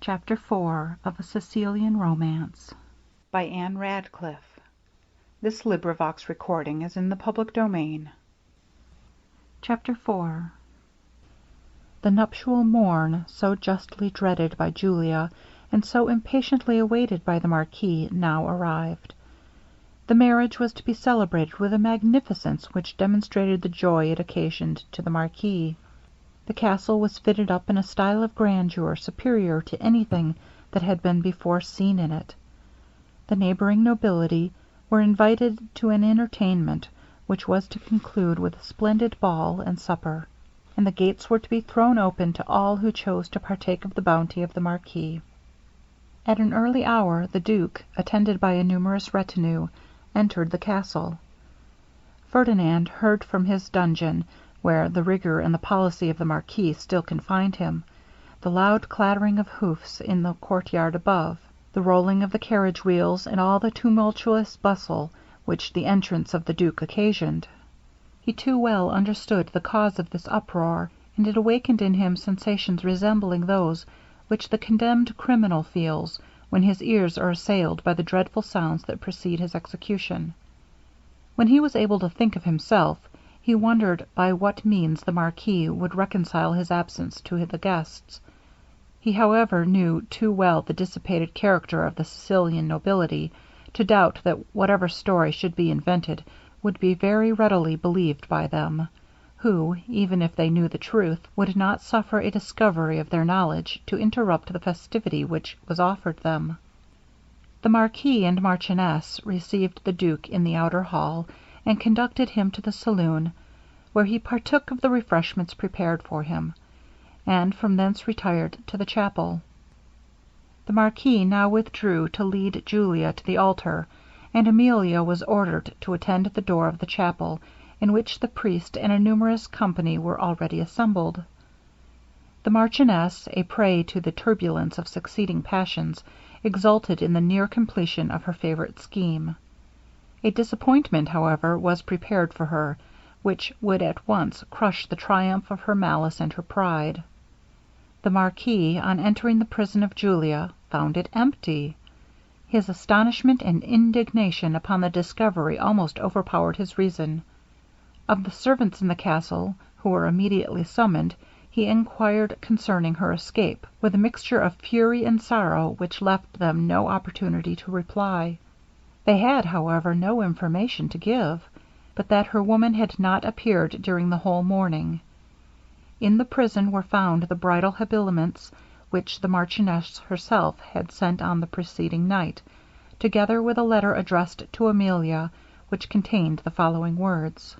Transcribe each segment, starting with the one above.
Chapter 4 of A Sicilian Romance by Anne Radcliffe. This recording is in the public domain. Chapter 4. The nuptial morn, so justly dreaded by Julia, and so impatiently awaited by the Marquis, now arrived. The marriage was to be celebrated with a magnificence which demonstrated the joy it occasioned to the Marquis. The castle was fitted up in a style of grandeur superior to anything that had been before seen in it. The neighbouring nobility were invited to an entertainment, which was to conclude with a splendid ball and supper, and the gates were to be thrown open to all who chose to partake of the bounty of the Marquis. At an early hour the duke, attended by a numerous retinue, entered the castle. Ferdinand heard from his dungeon, where the rigour and the policy of the Marquis still confined him, the loud clattering of hoofs in the court yard above, the rolling of the carriage wheels, and all the tumultuous bustle which the entrance of the duke occasioned. He too well understood the cause of this uproar, and it awakened in him sensations resembling those which the condemned criminal feels when his ears are assailed by the dreadful sounds that precede his execution. When he was able to think of himself, he wondered by what means the Marquis would reconcile his absence to the guests. He however knew too well the dissipated character of the Sicilian nobility, to doubt that whatever story should be invented would be very readily believed by them, who, even if they knew the truth, would not suffer a discovery of their knowledge to interrupt the festivity which was offered them. The Marquis and Marchioness received the duke in the outer hall, and conducted him to the saloon, where he partook of the refreshments prepared for him, and from thence retired to the chapel. The Marquis now withdrew to lead Julia to the altar, and Emilia was ordered to attend at the door of the chapel, in which the priest and a numerous company were already assembled. The Marchioness, a prey to the turbulence of succeeding passions, exulted in the near completion of her favorite scheme. A disappointment, however, was prepared for her, which would at once crush the triumph of her malice and her pride. The Marquis, on entering the prison of Julia, found it empty. His astonishment and indignation upon the discovery almost overpowered his reason. Of the servants in the castle, who were immediately summoned, he inquired concerning her escape, with a mixture of fury and sorrow which left them no opportunity to reply. They had, however, no information to give, but that her woman had not appeared during the whole morning. In the prison were found the bridal habiliments which the Marchioness herself had sent on the preceding night, together with a letter addressed to Emilia, which contained the following words: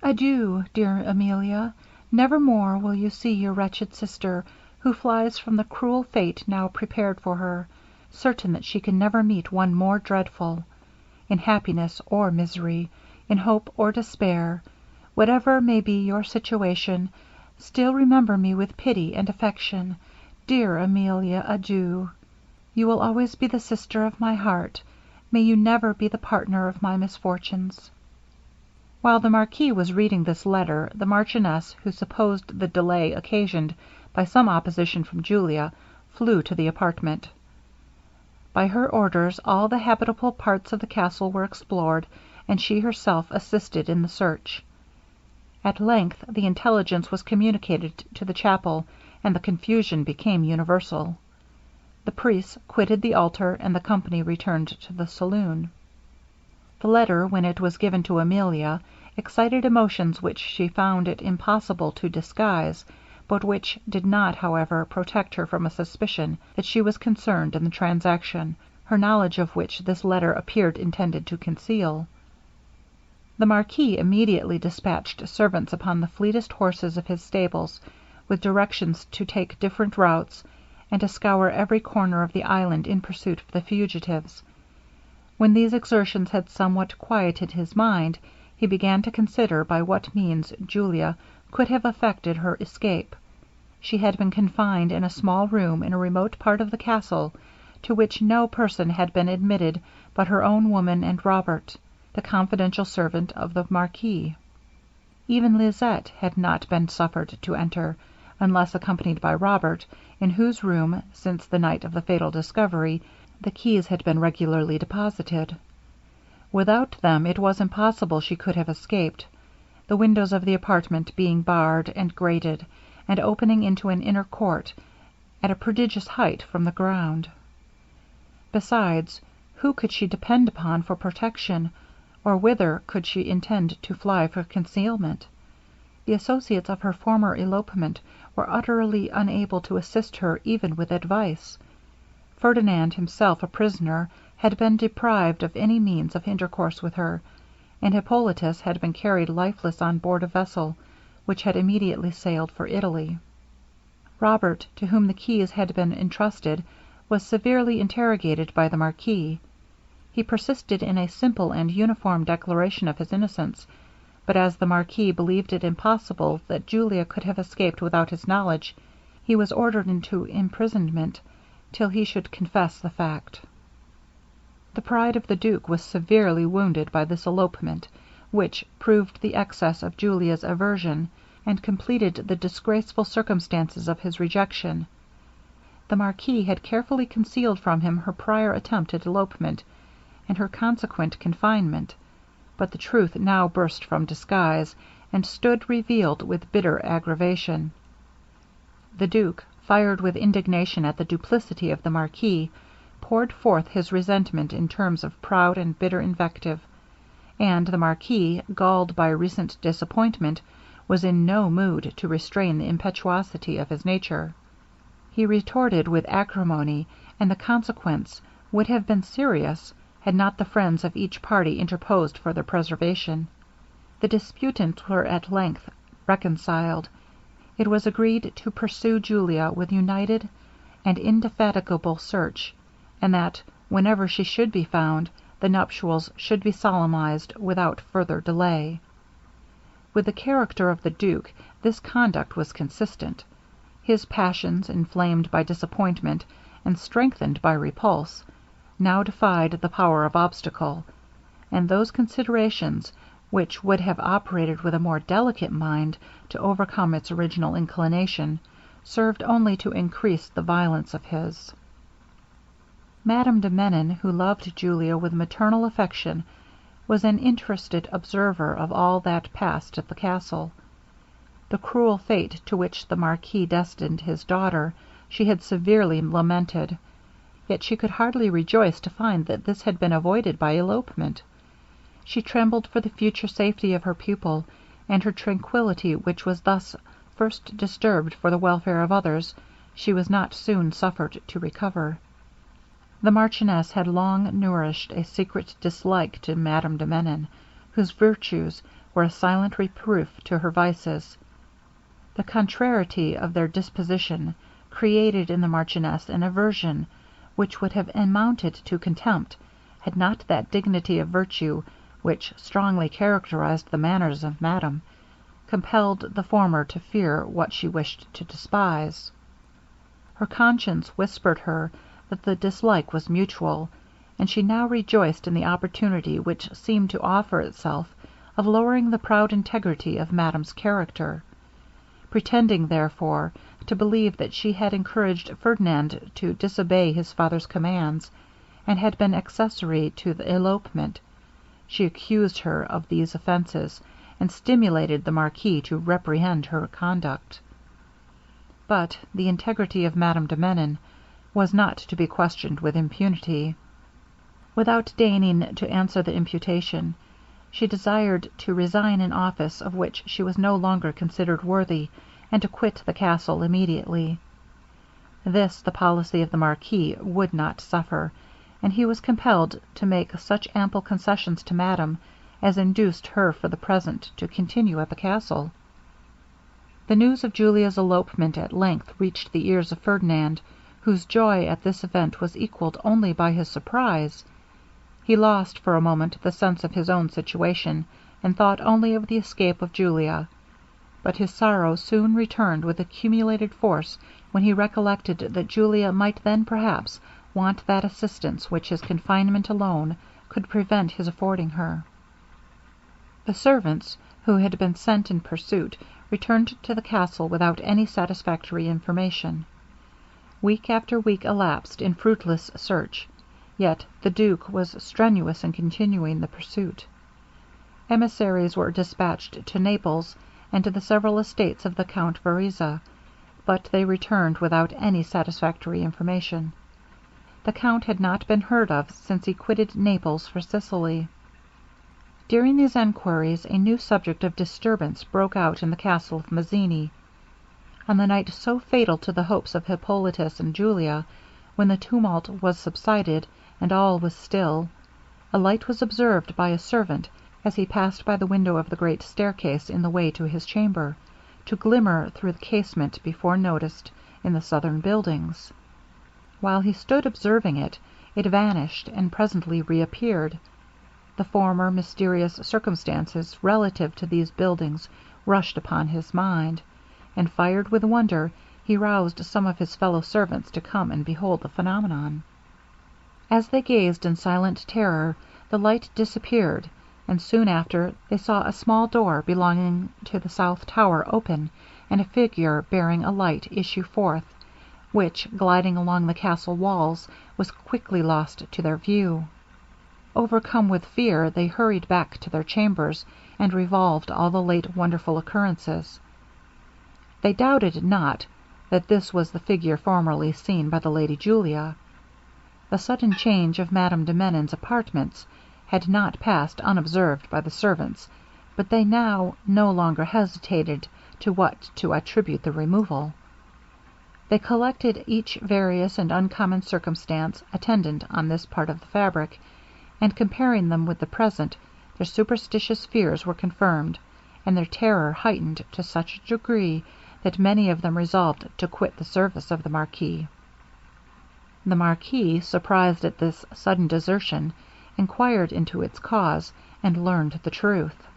Adieu, dear Emilia. Never more will you see your wretched sister, who flies from the cruel fate now prepared for her, certain that she can never meet one more dreadful. In happiness or misery, in hope or despair, whatever may be your situation, still remember me with pity and affection. Dear Emilia, adieu. You will always be the sister of my heart. May you never be the partner of my misfortunes. While the Marquis was reading this letter, the Marchioness, who supposed the delay occasioned by some opposition from Julia, flew to the apartment. By her orders, all the habitable parts of the castle were explored, and she herself assisted in the search. At length the intelligence was communicated to the chapel, and the confusion became universal. The priests quitted the altar, and the company returned to the saloon. The letter, when it was given to Emilia, excited emotions which she found it impossible to disguise, but which did not, however, protect her from a suspicion that she was concerned in the transaction, her knowledge of which this letter appeared intended to conceal. The Marquis immediately dispatched servants upon the fleetest horses of his stables, with directions to take different routes, and to scour every corner of the island in pursuit of the fugitives. When these exertions had somewhat quieted his mind, he began to consider by what means Julia could have effected her escape. She had been confined in a small room in a remote part of the castle, to which no person had been admitted but her own woman and Robert, the confidential servant of the Marquis. Even Lisette had not been suffered to enter, unless accompanied by Robert, in whose room, since the night of the fatal discovery, the keys had been regularly deposited. Without them it was impossible she could have escaped, the windows of the apartment being barred and grated, and opening into an inner court at a prodigious height from the ground. Besides, who could she depend upon for protection, or whither could she intend to fly for concealment? The associates of her former elopement were utterly unable to assist her even with advice. Ferdinand, himself a prisoner, had been deprived of any means of intercourse with her, and Hippolitus had been carried lifeless on board a vessel which had immediately sailed for Italy. Robert, to whom the keys had been entrusted, was severely interrogated by the marquis. He persisted in a simple and uniform declaration of his innocence, but as the marquis believed it impossible that Julia could have escaped without his knowledge, he was ordered into imprisonment till he should confess the fact. The pride of the duke was severely wounded by this elopement, which proved the excess of Julia's aversion, and completed the disgraceful circumstances of his rejection. The marquis had carefully concealed from him her prior attempt at elopement, and her consequent confinement, but the truth now burst from disguise, and stood revealed with bitter aggravation. The duke, fired with indignation at the duplicity of the marquis, poured forth his resentment in terms of proud and bitter invective, and the marquis, galled by recent disappointment, was in no mood to restrain the impetuosity of his nature. He retorted with acrimony, and the consequence would have been serious, had not the friends of each party interposed for their preservation. The disputants were at length reconciled. It was agreed to pursue Julia with united and indefatigable search, and that, whenever she should be found, the nuptials should be solemnized without further delay. With the character of the duke this conduct was consistent. His passions, inflamed by disappointment, and strengthened by repulse, now defied the power of obstacle, and those considerations which would have operated with a more delicate mind to overcome its original inclination, served only to increase the violence of his. Madame de Menon, who loved Julia with maternal affection, was an interested observer of all that passed at the castle. The cruel fate to which the marquis destined his daughter she had severely lamented, yet she could hardly rejoice to find that this had been avoided by elopement. She trembled for the future safety of her pupil, and her tranquillity, which was thus first disturbed for the welfare of others, she was not soon suffered to recover. The marchioness had long nourished a secret dislike to Madame de Menon, whose virtues were a silent reproof to her vices. The contrariety of their disposition created in the marchioness an aversion which would have amounted to contempt, had not that dignity of virtue, which strongly characterized the manners of madame, compelled the former to fear what she wished to despise. Her conscience whispered her that the dislike was mutual, and she now rejoiced in the opportunity which seemed to offer itself of lowering the proud integrity of madame's character. Pretending, therefore, to believe that she had encouraged Ferdinand to disobey his father's commands, and had been accessory to the elopement, she accused her of these offences, and stimulated the marquis to reprehend her conduct. But the integrity of Madame de Menon was not to be questioned with impunity. Without deigning to answer the imputation, she desired to resign an office of which she was no longer considered worthy, and to quit the castle immediately. This the policy of the marquis would not suffer, and he was compelled to make such ample concessions to madame as induced her for the present to continue at the castle. The news of Julia's elopement at length reached the ears of Ferdinand, whose joy at this event was equalled only by his surprize. He lost for a moment the sense of his own situation, and thought only of the escape of Julia; but his sorrow soon returned with accumulated force when he recollected that Julia might then perhaps want that assistance which his confinement alone could prevent his affording her. The servants, who had been sent in pursuit, returned to the castle without any satisfactory information. Week after week elapsed in fruitless search, yet the duke was strenuous in continuing the pursuit. Emissaries were dispatched to Naples and to the several estates of the Count Vereza, but they returned without any satisfactory information. The count had not been heard of since he quitted Naples for Sicily. During these enquiries, a new subject of disturbance broke out in the castle of Mazzini. On the night so fatal to the hopes of Hippolitus and Julia, when the tumult was subsided and all was still, a light was observed by a servant as he passed by the window of the great staircase in the way to his chamber, to glimmer through the casement before noticed in the southern buildings. While he stood observing it, it vanished and presently reappeared. The former mysterious circumstances relative to these buildings rushed upon his mind, and fired with wonder, he roused some of his fellow servants to come and behold the phenomenon. As they gazed in silent terror, the light disappeared, and soon after they saw a small door belonging to the south tower open, and a figure bearing a light issue forth, which, gliding along the castle walls, was quickly lost to their view. Overcome with fear, they hurried back to their chambers, and revolved all the late wonderful occurrences. They doubted not that this was the figure formerly seen by the Lady Julia. The sudden change of Madame de Menon's apartments had not passed unobserved by the servants, but they now no longer hesitated to what to attribute the removal. They collected each various and uncommon circumstance attendant on this part of the fabric, and comparing them with the present, their superstitious fears were confirmed, and their terror heightened to such a degree, that many of them resolved to quit the service of the marquis. The marquis, surprised at this sudden desertion, inquired into its cause, and learned the truth.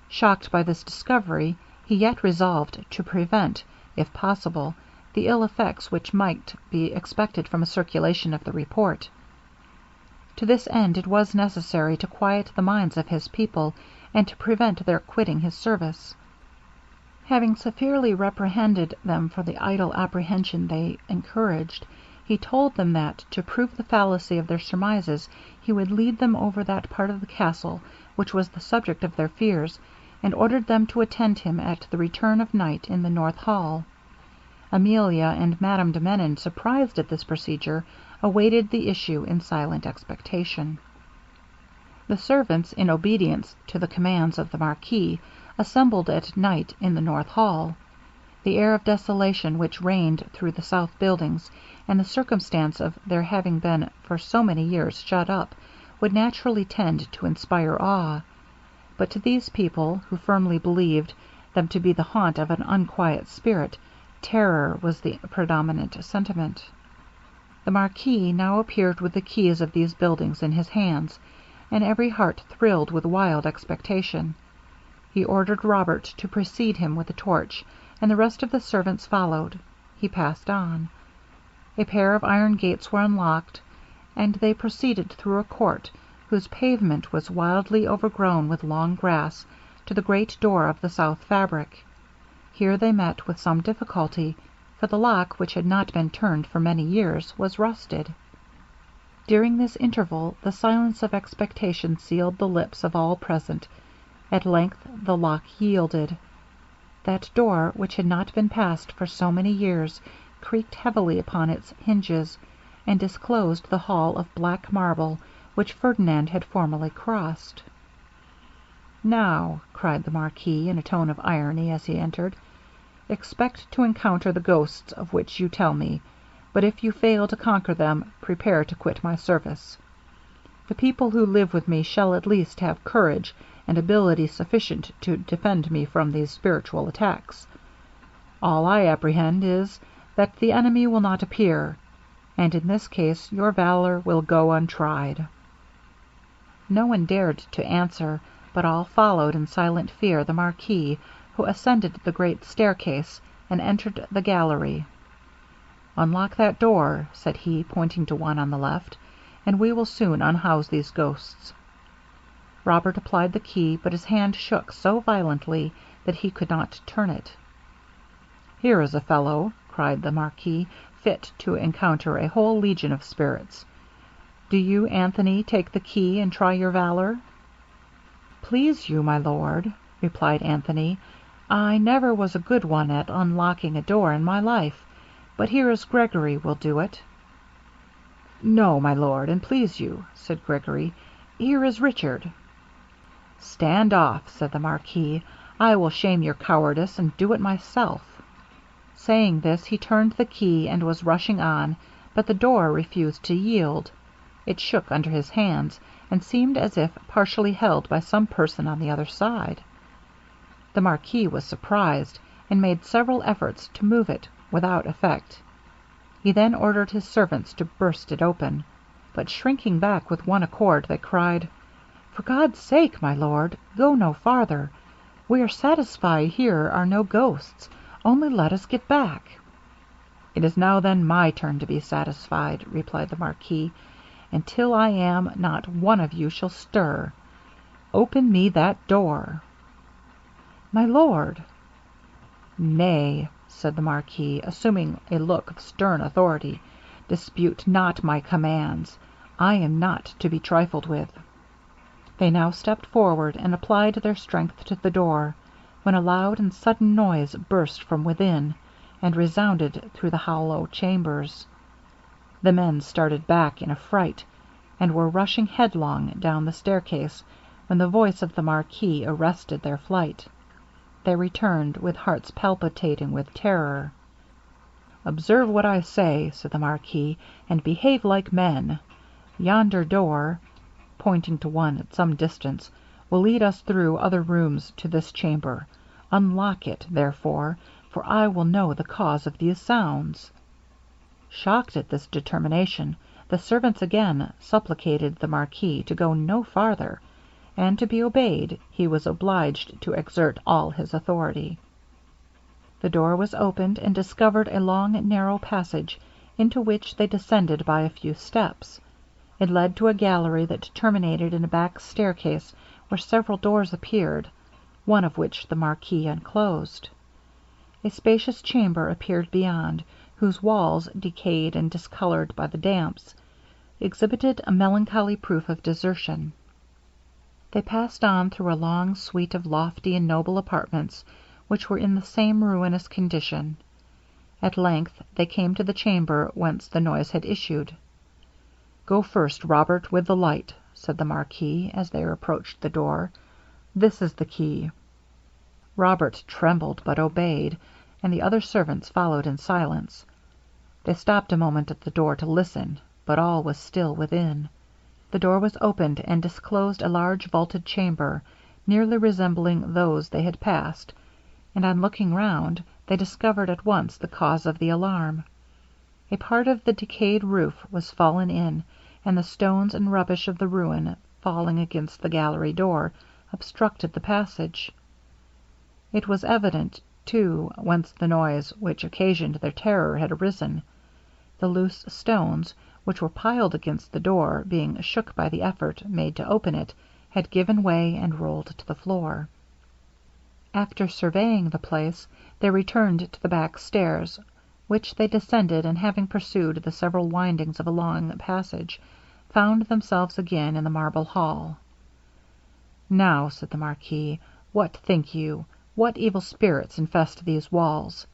Shocked by this discovery, he yet resolved to prevent, if possible, the ill effects which might be expected from a circulation of the report. To this end it was necessary to quiet the minds of his people, and to prevent their quitting his service. Having severely reprehended them for the idle apprehension they encouraged, he told them that, to prove the fallacy of their surmises, he would lead them over that part of the castle which was the subject of their fears, and ordered them to attend him at the return of night in the North Hall. Emilia and Madame de Menon, surprised at this procedure, awaited the issue in silent expectation. The servants, in obedience to the commands of the marquis, assembled at night in the North Hall. The air of desolation which reigned through the south buildings, and the circumstance of their having been for so many years shut up, would naturally tend to inspire awe; but to these people, who firmly believed them to be the haunt of an unquiet spirit, terror was the predominant sentiment. The marquis now appeared with the keys of these buildings in his hands, and every heart thrilled with wild expectation. He ordered Robert to precede him with a torch, and the rest of the servants followed. He passed on. A pair of iron gates were unlocked, and they proceeded through a court, whose pavement was wildly overgrown with long grass, to the great door of the south fabric. Here they met with some difficulty, for the lock, which had not been turned for many years, was rusted. During this interval, the silence of expectation sealed the lips of all present. At length the lock yielded. That door, which had not been passed for so many years, creaked heavily upon its hinges, and disclosed the hall of black marble which Ferdinand had formerly crossed. "Now," cried the marquis, in a tone of irony, as he entered, "expect to encounter the ghosts of which you tell me, but if you fail to conquer them, prepare to quit my service. The people who live with me shall at least have courage and ability sufficient to defend me from these spiritual attacks. All I apprehend is, that the enemy will not appear, and in this case your valor will go untried." No one dared to answer, but all followed in silent fear the marquis, who ascended the great staircase, and entered the gallery. "Unlock that door," said he, pointing to one on the left, "and we will soon unhouse these ghosts." Robert applied the key, but his hand shook so violently that he could not turn it. "Here is a fellow," cried the Marquis, "fit to encounter a whole legion of spirits. Do you, Anthony, take the key and try your valor." "Please you, my lord," replied Anthony, "I never was a good one at unlocking a door in my life, but here is Gregory will do it." "No, my lord, and please you," said Gregory, "here is Richard." "Stand off," said the Marquis, "I will shame your cowardice and do it myself." Saying this, he turned the key and was rushing on, but the door refused to yield. It shook under his hands, and seemed as if partially held by some person on the other side. The Marquis was surprised, and made several efforts to move it without effect. He then ordered his servants to burst it open, but shrinking back with one accord, they cried, "For God's sake, my lord, go no farther. We are satisfied here are no ghosts, only let us get back." "It is now then my turn to be satisfied," replied the Marquis, "and till I am, not one of you shall stir. Open me that door." "My lord." "Nay," said the Marquis, assuming a look of stern authority, "dispute not my commands. I am not to be trifled with." They now stepped forward, and applied their strength to the door, when a loud and sudden noise burst from within, and resounded through the hollow chambers. The men started back in affright, and were rushing headlong down the staircase, when the voice of the Marquis arrested their flight. They returned with hearts palpitating with terror. "Observe what I say," said the Marquis, "and behave like men. Yonder door," pointing to one at some distance, "will lead us through other rooms to this chamber. Unlock it, therefore, for I will know the cause of these sounds." Shocked at this determination, the servants again supplicated the Marquis to go no farther, and to be obeyed he was obliged to exert all his authority. The door was opened, and discovered a long narrow passage, into which they descended by a few steps. It led to a gallery that terminated in a back staircase, where several doors appeared, one of which the Marquis unclosed. A spacious chamber appeared beyond, whose walls, decayed and discolored by the damps, exhibited a melancholy proof of desertion. They passed on through a long suite of lofty and noble apartments, which were in the same ruinous condition. At length they came to the chamber whence the noise had issued. "Go first, Robert, with the light," said the Marquis, as they approached the door. "This is the key." Robert trembled, but obeyed, and the other servants followed in silence. They stopped a moment at the door to listen, but all was still within. The door was opened, and disclosed a large vaulted chamber, nearly resembling those they had passed, and on looking round, they discovered at once the cause of the alarm. A part of the decayed roof was fallen in, and the stones and rubbish of the ruin, falling against the gallery door, obstructed the passage. It was evident, too, whence the noise which occasioned their terror had arisen. The loose stones, which were piled against the door, being shook by the effort made to open it, had given way and rolled to the floor. After surveying the place, they returned to the back stairs, which they descended, and having pursued the several windings of a long passage, found themselves again in the marble hall. "Now," said the Marquis, "what think you? What evil spirits infest these walls?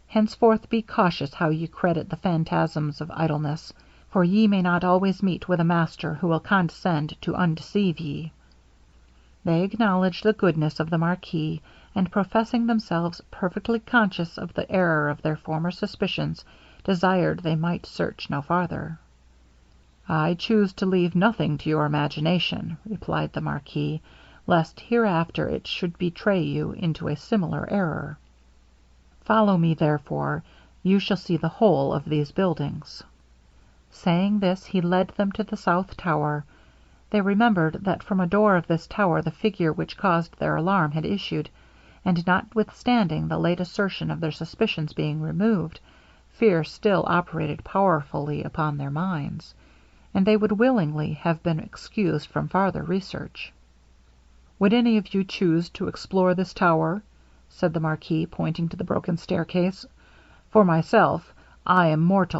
Henceforth be cautious how ye credit the phantasms of idleness, for ye may not always meet with a master who will condescend to undeceive ye." They acknowledged the goodness of the Marquis, and professing themselves perfectly conscious of the error of their former suspicions, desired they might search no farther. "I choose to leave nothing to your imagination," replied the Marquis, "lest hereafter it should betray you into a similar error. Follow me, therefore, you shall see the whole of these buildings." Saying this, he led them to the south tower. They remembered that from a door of this tower the figure which caused their alarm had issued, and notwithstanding the late assertion of their suspicions being removed, fear still operated powerfully upon their minds, and they would willingly have been excused from farther research. 'Would any of you choose to explore this tower?' said the marquis, pointing to the broken stair case. 'For myself, I am mortal.